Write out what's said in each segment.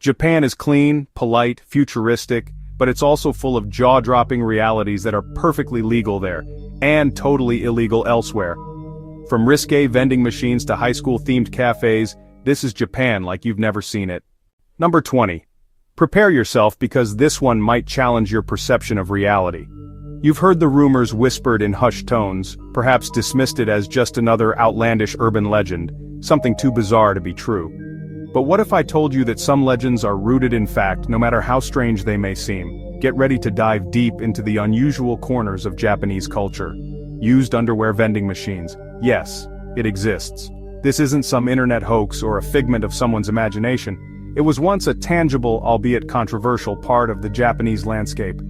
Japan is clean, polite, futuristic, but it's also full of jaw-dropping realities that are perfectly legal there, and totally illegal elsewhere. From risque vending machines to high school-themed cafes, this is Japan like you've never seen it. Number 20. Prepare yourself because this one might challenge your perception of reality. You've heard the rumors whispered in hushed tones, perhaps dismissed it as just another outlandish urban legend, something too bizarre to be true. But what if I told you that some legends are rooted in fact, no matter how strange they may seem? Get ready to dive deep into the unusual corners of Japanese culture. Used underwear vending machines. Yes, it exists. This isn't some internet hoax or a figment of someone's imagination. It was once a tangible, albeit controversial, part of the Japanese landscape.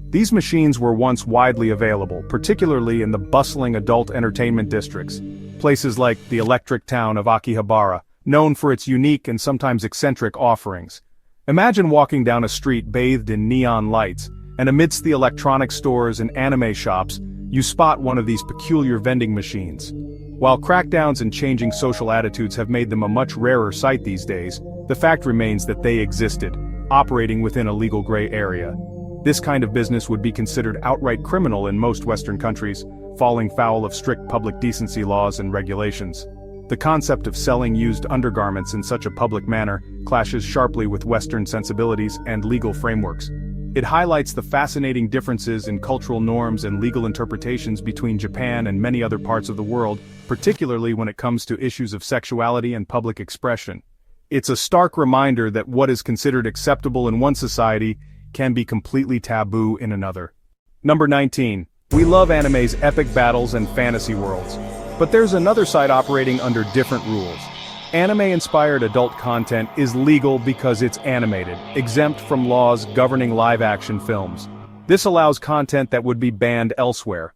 These machines were once widely available, particularly in the bustling adult entertainment districts. Places like the electric town of Akihabara, known for its unique and sometimes eccentric offerings. Imagine walking down a street bathed in neon lights, and amidst the electronic stores and anime shops, you spot one of these peculiar vending machines. While crackdowns and changing social attitudes have made them a much rarer sight these days, the fact remains that they existed, operating within a legal gray area. This kind of business would be considered outright criminal in most Western countries, falling foul of strict public decency laws and regulations. The concept of selling used undergarments in such a public manner clashes sharply with Western sensibilities and legal frameworks. It highlights the fascinating differences in cultural norms and legal interpretations between Japan and many other parts of the world, particularly when it comes to issues of sexuality and public expression. It's a stark reminder that what is considered acceptable in one society can be completely taboo in another. Number 19. We love anime's epic battles and fantasy worlds. But there's another side operating under different rules. Anime-inspired adult content is legal because it's animated, exempt from laws governing live-action films. This allows content that would be banned elsewhere.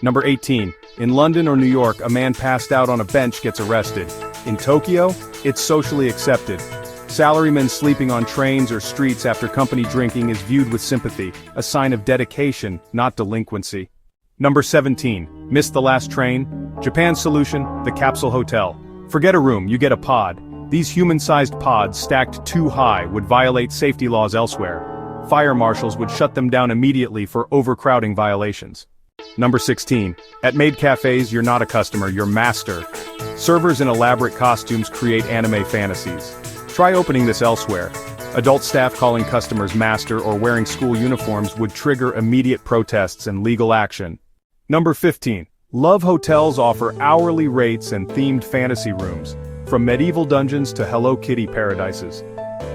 Number 18. In London or New York, a man passed out on a bench gets arrested. In Tokyo, it's socially accepted. Salarymen sleeping on trains or streets after company drinking is viewed with sympathy, a sign of dedication, not delinquency. Number 17. Missed the last train? Japan's solution, the capsule hotel. Forget a room, you get a pod. These human-sized pods stacked too high would violate safety laws elsewhere. Fire marshals would shut them down immediately for overcrowding violations. Number 16. At maid cafes, you're not a customer, you're master. Servers in elaborate costumes create anime fantasies. Try opening this elsewhere. Adult staff calling customers master or wearing school uniforms would trigger immediate protests and legal action. Number 15. Love hotels offer hourly rates and themed fantasy rooms, from medieval dungeons to Hello Kitty paradises.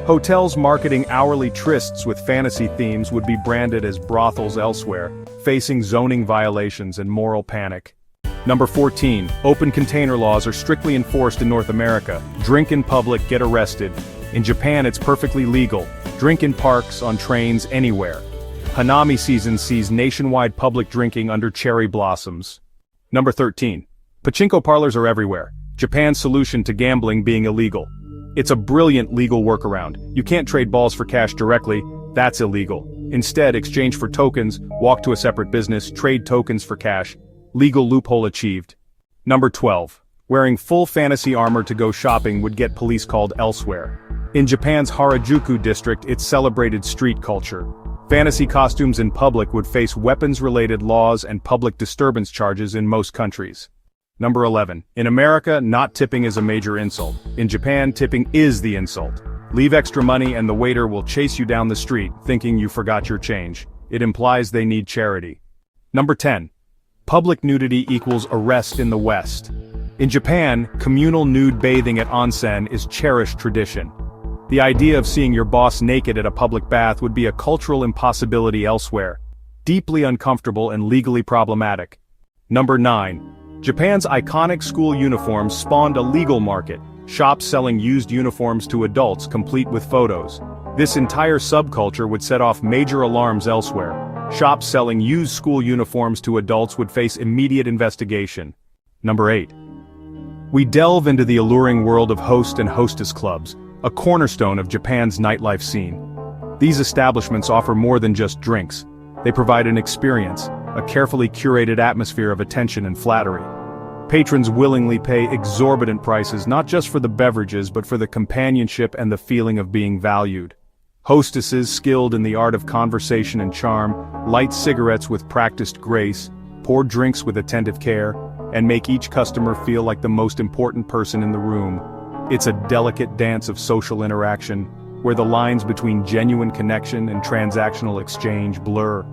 Hotels marketing hourly trysts with fantasy themes would be branded as brothels elsewhere, facing zoning violations and moral panic. Number 14. Open container laws are strictly enforced in North America. Drink in public, get arrested. In Japan it's perfectly legal. Drink in parks, on trains, anywhere. Hanami season sees nationwide public drinking under cherry blossoms. Number 13. Pachinko parlors are everywhere. Japan's solution to gambling being illegal. It's a brilliant legal workaround. You can't trade balls for cash directly, that's illegal. Instead, exchange for tokens, walk to a separate business, trade tokens for cash. Legal loophole achieved. Number 12. Wearing full fantasy armor to go shopping would get police called elsewhere. In Japan's Harajuku district, it's celebrated street culture. Fantasy costumes in public would face weapons-related laws and public disturbance charges in most countries. Number 11. In America, not tipping is a major insult. In Japan, tipping is the insult. Leave extra money and the waiter will chase you down the street, thinking you forgot your change. It implies they need charity. Number 10. Public nudity equals arrest in the West. In Japan, communal nude bathing at onsen is cherished tradition. The idea of seeing your boss naked at a public bath would be a cultural impossibility elsewhere. Deeply uncomfortable and legally problematic. Number 9. Japan's iconic school uniforms spawned a legal market, shops selling used uniforms to adults complete with photos. This entire subculture would set off major alarms elsewhere. Shops selling used school uniforms to adults would face immediate investigation. Number 8. We delve into the alluring world of host and hostess clubs, a cornerstone of Japan's nightlife scene. These establishments offer more than just drinks. They provide an experience, a carefully curated atmosphere of attention and flattery. Patrons willingly pay exorbitant prices not just for the beverages but for the companionship and the feeling of being valued. Hostesses skilled in the art of conversation and charm, light cigarettes with practiced grace, pour drinks with attentive care, and make each customer feel like the most important person in the room. It's a delicate dance of social interaction, where the lines between genuine connection and transactional exchange blur.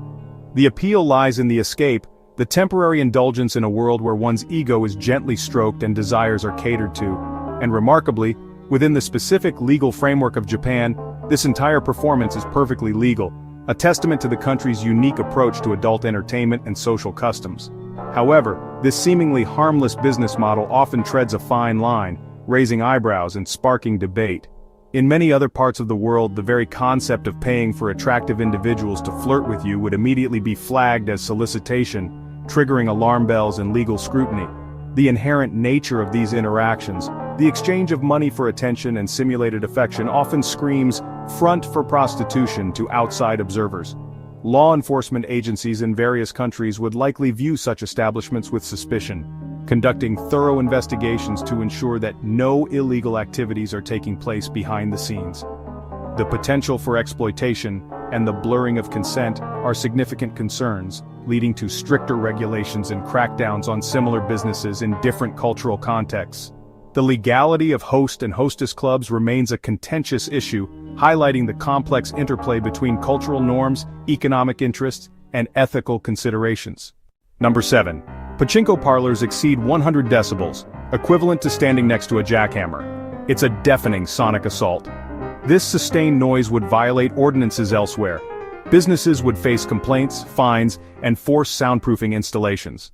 The appeal lies in the escape, the temporary indulgence in a world where one's ego is gently stroked and desires are catered to. And remarkably, within the specific legal framework of Japan, this entire performance is perfectly legal, a testament to the country's unique approach to adult entertainment and social customs. However, this seemingly harmless business model often treads a fine line, raising eyebrows and sparking debate. In many other parts of the world, the very concept of paying for attractive individuals to flirt with you would immediately be flagged as solicitation, triggering alarm bells and legal scrutiny. The inherent nature of these interactions, the exchange of money for attention and simulated affection, often screams front for prostitution to outside observers. Law enforcement agencies in various countries would likely view such establishments with suspicion, conducting thorough investigations to ensure that no illegal activities are taking place behind the scenes. The potential for exploitation and the blurring of consent are significant concerns, leading to stricter regulations and crackdowns on similar businesses in different cultural contexts. The legality of host and hostess clubs remains a contentious issue, highlighting the complex interplay between cultural norms, economic interests, and ethical considerations. Number 7. Pachinko parlors exceed 100 decibels, equivalent to standing next to a jackhammer. It's a deafening sonic assault. This sustained noise would violate ordinances elsewhere. Businesses would face complaints, fines, and forced soundproofing installations.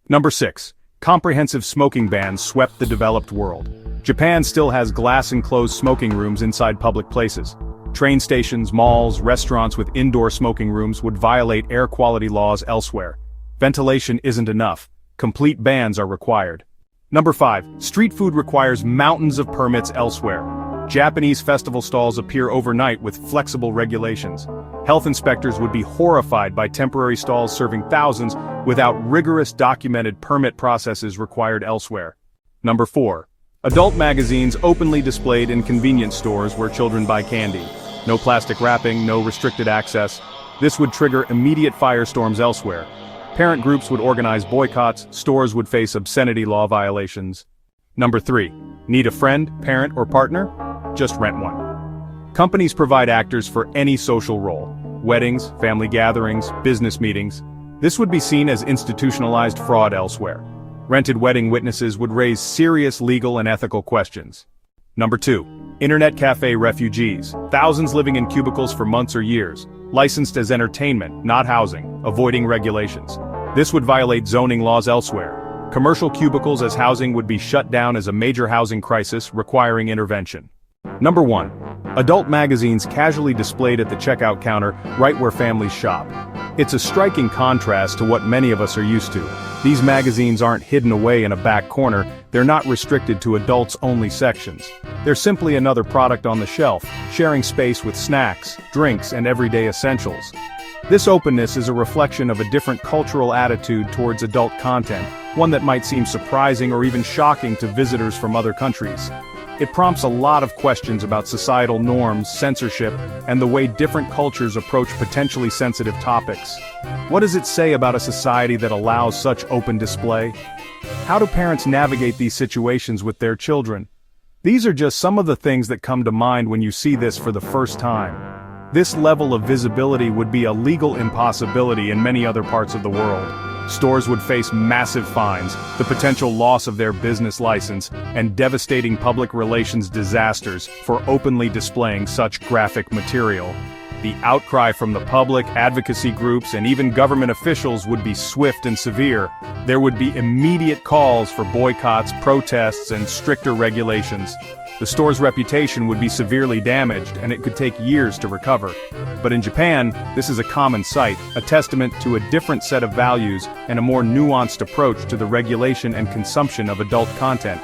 Number 6. Comprehensive smoking bans swept the developed world. Japan still has glass-enclosed smoking rooms inside public places. Train stations, malls, restaurants with indoor smoking rooms would violate air quality laws elsewhere. Ventilation isn't enough. Complete bans are required. Number 5. Street food requires mountains of permits elsewhere. Japanese festival stalls appear overnight with flexible regulations. Health inspectors would be horrified by temporary stalls serving thousands without rigorous documented permit processes required elsewhere. Number 4. Adult magazines openly displayed in convenience stores where children buy candy. No plastic wrapping, no restricted access. This would trigger immediate firestorms elsewhere. Parent groups would organize boycotts, stores would face obscenity law violations. Number 3. Need a friend, parent, or partner? Just rent one. Companies provide actors for any social role. Weddings, family gatherings, business meetings. This would be seen as institutionalized fraud elsewhere. Rented wedding witnesses would raise serious legal and ethical questions. Number 2. Internet cafe refugees. Thousands living in cubicles for months or years. Licensed as entertainment, not housing, avoiding regulations. This would violate zoning laws elsewhere. Commercial cubicles as housing would be shut down as a major housing crisis requiring intervention. Number 1. Adult magazines casually displayed at the checkout counter right where families shop. It's a striking contrast to what many of us are used to. These magazines aren't hidden away in a back corner, they're not restricted to adults-only sections. They're simply another product on the shelf, sharing space with snacks, drinks, and everyday essentials. This openness is a reflection of a different cultural attitude towards adult content, one that might seem surprising or even shocking to visitors from other countries. It prompts a lot of questions about societal norms, censorship, and the way different cultures approach potentially sensitive topics. What does it say about a society that allows such open display? How do parents navigate these situations with their children? These are just some of the things that come to mind when you see this for the first time. This level of visibility would be a legal impossibility in many other parts of the world. Stores would face massive fines, the potential loss of their business license, and devastating public relations disasters for openly displaying such graphic material. The outcry from the public, advocacy groups, and even government officials would be swift and severe. There would be immediate calls for boycotts, protests, and stricter regulations. The store's reputation would be severely damaged, and it could take years to recover. But in Japan, this is a common sight, a testament to a different set of values and a more nuanced approach to the regulation and consumption of adult content.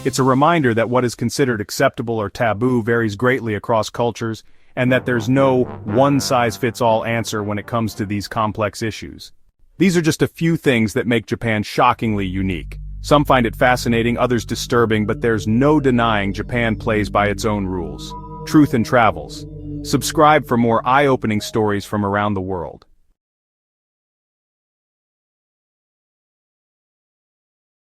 It's a reminder that what is considered acceptable or taboo varies greatly across cultures, and that there's no one-size-fits-all answer when it comes to these complex issues. These are just a few things that make Japan shockingly unique. Some find it fascinating, others disturbing, but there's no denying Japan plays by its own rules. Truth in Travels. Subscribe for more eye-opening stories from around the world.